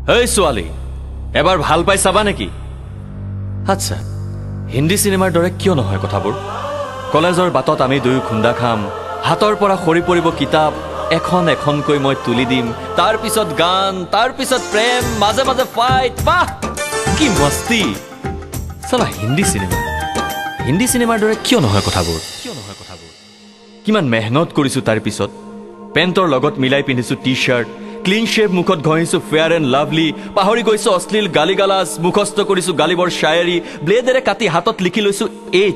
এই সুৱালি এবাৰ ভাল পাই চাবা নেকি আচ্ছা হিন্দী সিনেমাৰ দৰে কিয় নহয় কথাবোৰ কলেজৰ বাটত আমি দুয়ো খুন্দা খাম হাতৰ পৰা খৰি পৰিব কিতাপ এখন এখনকৈ মই তুলি দিম তাৰ পিছত গান তাৰ পিছত প্ৰেম মাজে মাজে ফাইট বাহ কি মস্তি সালা হিন্দী সিনেমাৰ দৰে কিয় নহয় কথাবোৰ কিমান মেহনত কৰিছো তাৰ পিছত পেন্টৰ লগত মিলাই পিন্ধিছো টি-শাৰ্ট ক্লিন শেভ মুখত ঘঁহিছো ফেয়াৰ এণ্ড লাভলি পাহৰি গৈছো অশ্লীল গালিগালাজ মুখস্থ কৰিছো গালিবৰ শায়েৰী ব্লেডেৰে কাটি হাতত লিখি লৈছো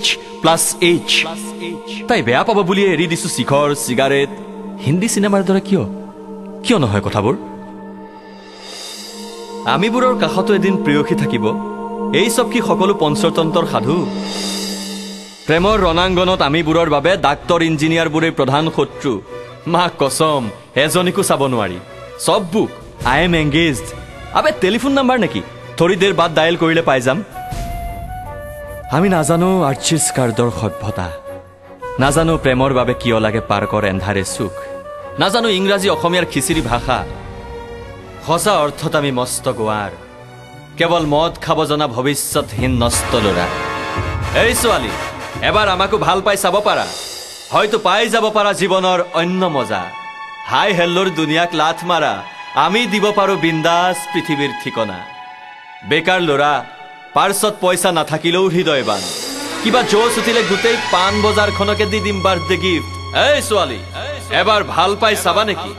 H+H তাই বেয়া পাব বুলি এৰি দিছো শিখৰ চিগাৰেট হিন্দী সিনেমাৰ দৰে কিয় নহয় কথাবোৰ আমিবোৰৰ কাষতো এদিন প্ৰিয়সী থাকিব এই সব কি সকলো পঞ্চতন্ত্ৰৰ সাধু প্ৰেমৰ ৰণাংগনত আমিবোৰৰ বাবে ডাক্তৰ ইঞ্জিনিয়াৰবোৰে প্ৰধান শত্ৰু মা কসম এজনীকো চাব নোৱাৰি সব book I am engaged Abe telephone number নেকি থৰি দেৰ বাদ ডায়েল কৰিলে পাই যাম আমি নাজানো আৰ্চিছ কাৰ্ডৰ সভ্যতা নাজানো প্ৰেমৰ বাবে কিয় লাগে পাৰ্কৰ এন্ধাৰে সুখ নাজানো ইংৰাজী অসমীয়াৰ খিচিৰি ভাষা সঁচা অৰ্থত আমি মস্ত গোৱাৰ কেৱল মদ খাব জনা ভৱিষ্যতহীন নষ্ট ল'ৰা এই ছোৱালী এবাৰ আমাকো ভাল পাই চাব পাৰা হয়তো পাই যাব পাৰা জীৱনৰ অন্য মজা হাই হেল্লোৰ দুনিয়াক লাথ মাৰা আমি দিব পাৰো বিন্দাস পৃথিৱীৰ ঠিকনা বেকাৰ ল'ৰা পাৰ্চত পইচা নাথাকিলেও হৃদয়বান কিবা জোচ উঠিলে গোটেই পান বজাৰখনকে দি দিম বাৰ্থডে গিফ্ট এই ছোৱালী এবাৰ ভাল পাই চাবা নেকি